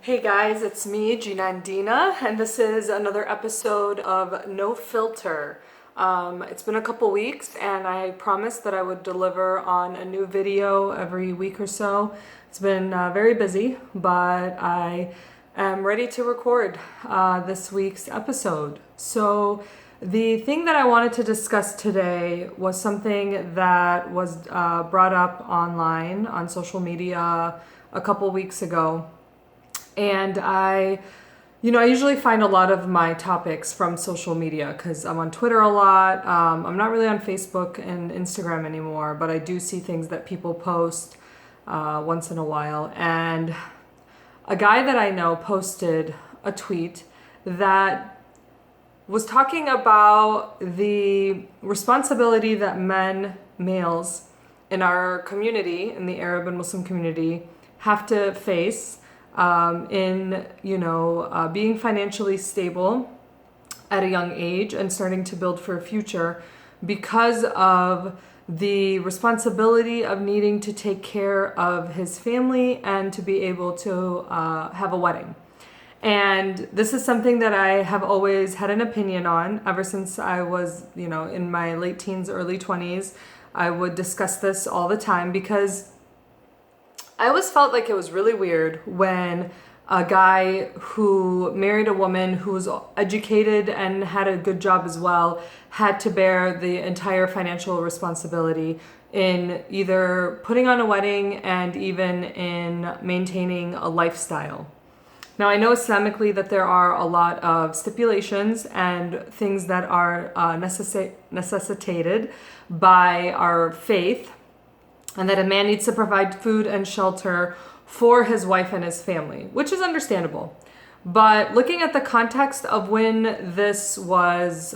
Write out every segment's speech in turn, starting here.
Hey guys, it's me, Gina and Dina, and this is another episode of No Filter. It's been a couple weeks, and I promised that I would deliver on a new video every week or so. It's been very busy, but I am ready to record this week's episode. So, the thing that I wanted to discuss today was something that was brought up online on social media a couple weeks ago. And I usually find a lot of my topics from social media because I'm on Twitter a lot. I'm not really on Facebook and Instagram anymore, but I do see things that people post once in a while. And a guy that I know posted a tweet that was talking about the responsibility that males in our community, in the Arab and Muslim community, have to face being financially stable at a young age and starting to build for a future because of the responsibility of needing to take care of his family and to be able to have a wedding. And this is something that I have always had an opinion on ever since I was, in my late teens, early 20s. I would discuss this all the time because I always felt like it was really weird when a guy who married a woman who was educated and had a good job as well had to bear the entire financial responsibility in either putting on a wedding and even in maintaining a lifestyle. Now, I know Islamically that there are a lot of stipulations and things that are necessitated by our faith, and that a man needs to provide food and shelter for his wife and his family, which is understandable. But looking at the context of when this was,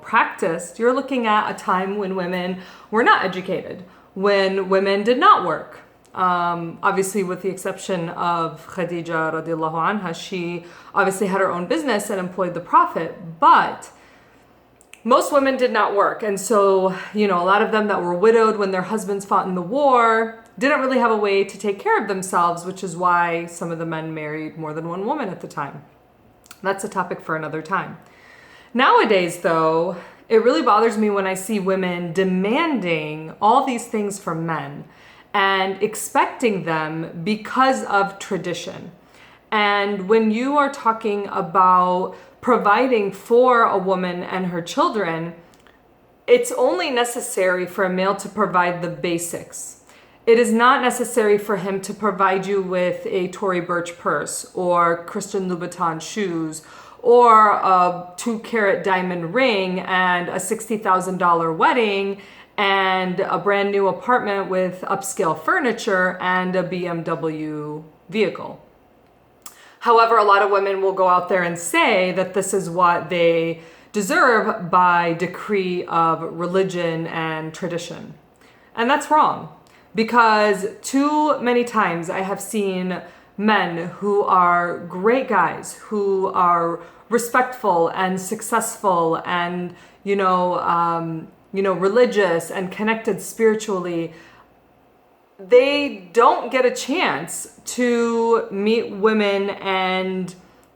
practiced, you're looking at a time when women were not educated, when women did not work. Obviously, with the exception of Khadija radiallahu anha, she obviously had her own business and employed the Prophet, but most women did not work. And so, a lot of them that were widowed when their husbands fought in the war didn't really have a way to take care of themselves, which is why some of the men married more than one woman at the time. That's a topic for another time. Nowadays, though, it really bothers me when I see women demanding all these things from men and expecting them because of tradition. And when you are talking about providing for a woman and her children, it's only necessary for a male to provide the basics. It is not necessary for him to provide you with a Tory Burch purse or Christian Louboutin shoes or a 2-carat diamond ring and a $60,000 wedding and a brand new apartment with upscale furniture and a BMW vehicle. However, a lot of women will go out there and say that this is what they deserve by decree of religion and tradition. And that's wrong, because too many times I have seen men who are great guys, who are respectful and successful and, religious and connected spiritually. They don't get a chance to meet women and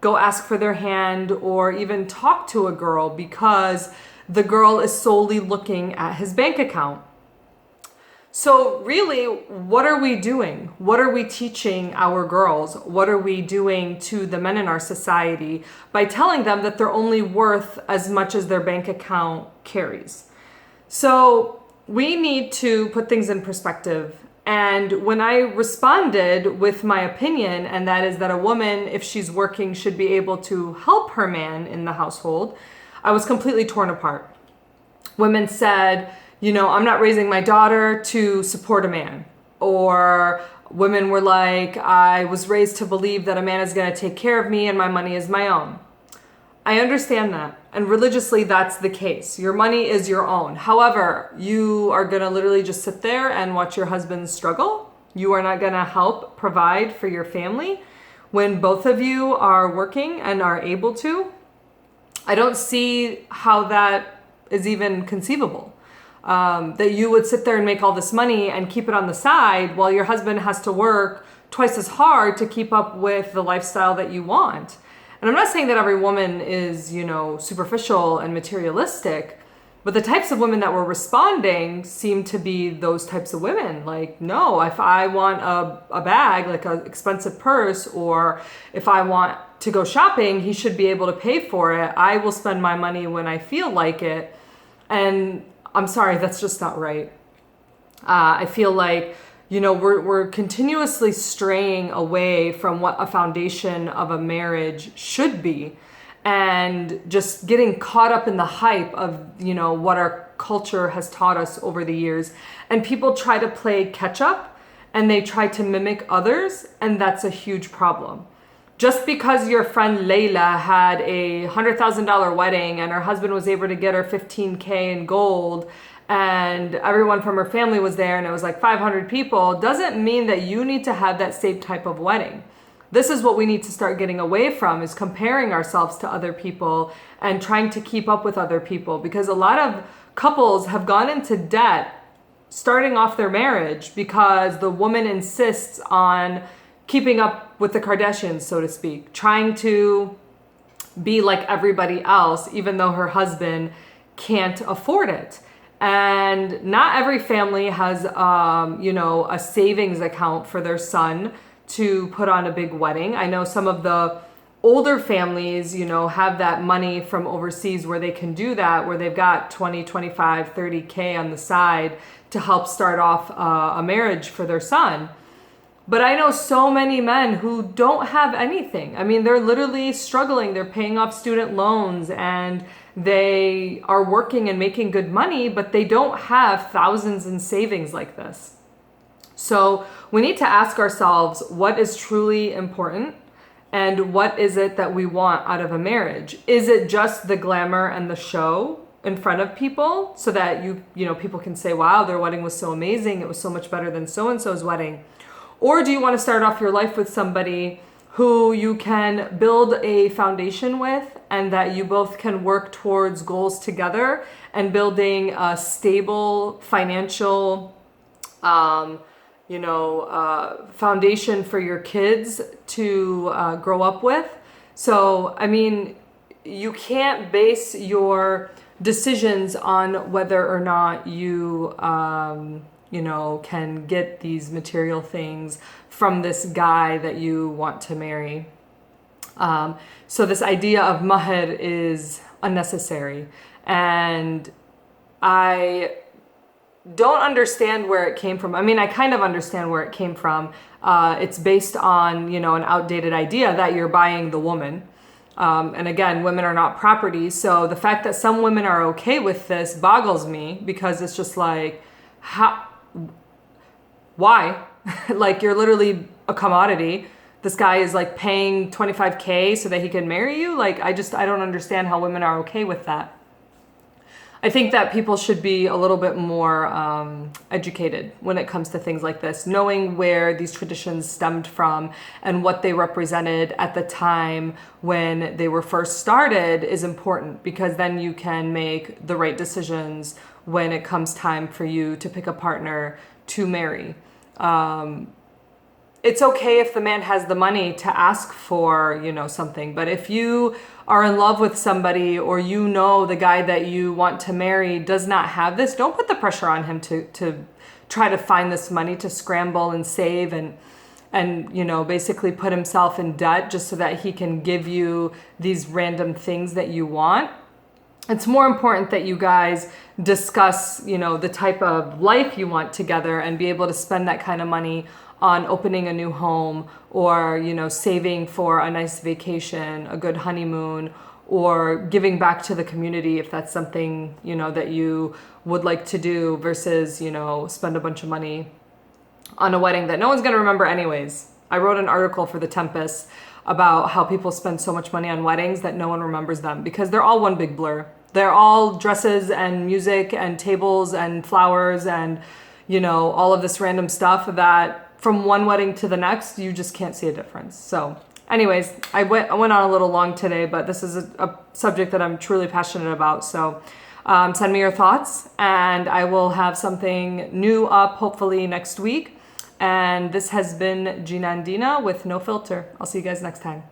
go ask for their hand or even talk to a girl because the girl is solely looking at his bank account. So really, what are we doing? What are we teaching our girls? What are we doing to the men in our society by telling them that they're only worth as much as their bank account carries? So we need to put things in perspective. And when I responded with my opinion, and that is that a woman, if she's working, should be able to help her man in the household, I was completely torn apart. Women said, I'm not raising my daughter to support a man. Or women were like, I was raised to believe that a man is going to take care of me and my money is my own. I understand that. And religiously, that's the case. Your money is your own. However, you are going to literally just sit there and watch your husband struggle. You are not going to help provide for your family when both of you are working and are able to. I don't see how that is even conceivable. That you would sit there and make all this money and keep it on the side while your husband has to work twice as hard to keep up with the lifestyle that you want. And I'm not saying that every woman is, superficial and materialistic, but the types of women that were responding seem to be those types of women. Like, no, if I want a bag, like an expensive purse, or if I want to go shopping, he should be able to pay for it. I will spend my money when I feel like it. And I'm sorry, that's just not right. I feel like, we're continuously straying away from what a foundation of a marriage should be, and just getting caught up in the hype of, what our culture has taught us over the years. And people try to play catch up and they try to mimic others, and that's a huge problem. Just because your friend Layla had a $100,000 wedding and her husband was able to get her $15K in gold, and everyone from her family was there and it was like 500 people, doesn't mean that you need to have that same type of wedding. This is what we need to start getting away from, is comparing ourselves to other people and trying to keep up with other people, because a lot of couples have gone into debt starting off their marriage because the woman insists on keeping up with the Kardashians, so to speak, trying to be like everybody else, even though her husband can't afford it. And not every family has, a savings account for their son to put on a big wedding. I know some of the older families, have that money from overseas where they can do that, where they've got 20, 25, 30K on the side to help start off a marriage for their son. But I know so many men who don't have anything. I mean, they're literally struggling. They're paying off student loans and they are working and making good money, but they don't have thousands in savings like this. So we need to ask ourselves, what is truly important and what is it that we want out of a marriage? Is it just the glamour and the show in front of people so that people can say, wow, their wedding was so amazing. It was so much better than so-and-so's wedding. Or do you want to start off your life with somebody who you can build a foundation with, and that you both can work towards goals together and building a stable financial, foundation for your kids to grow up with? So, I mean, you can't base your decisions on whether or not you can get these material things from this guy that you want to marry. So this idea of mahr is unnecessary. And I don't understand where it came from. I mean, I kind of understand where it came from. It's based on, an outdated idea that you're buying the woman. And again, women are not property. So the fact that some women are okay with this boggles me, because it's just like, why? Like, you're literally a commodity. This guy is like paying 25K so that he can marry you. Like, I don't understand how women are okay with that. I think that people should be a little bit more educated when it comes to things like this. Knowing where these traditions stemmed from and what they represented at the time when they were first started is important, because then you can make the right decisions when it comes time for you to pick a partner to marry. It's okay if the man has the money to ask for, something. But if you are in love with somebody, or the guy that you want to marry does not have this, don't put the pressure on him to try to find this money, to scramble and save and basically put himself in debt just so that he can give you these random things that you want. It's more important that you guys discuss, the type of life you want together, and be able to spend that kind of money on opening a new home, or, saving for a nice vacation, a good honeymoon, or giving back to the community if that's something, that you would like to do, versus, spend a bunch of money on a wedding that no one's going to remember anyways. I wrote an article for The Tempest about how people spend so much money on weddings that no one remembers them, because they're all one big blur. They're all dresses and music and tables and flowers and, all of this random stuff that from one wedding to the next, you just can't see a difference. So anyways, I went on a little long today, but this is a subject that I'm truly passionate about. So send me your thoughts, and I will have something new up hopefully next week. And this has been Gina and Dina with No Filter. I'll see you guys next time.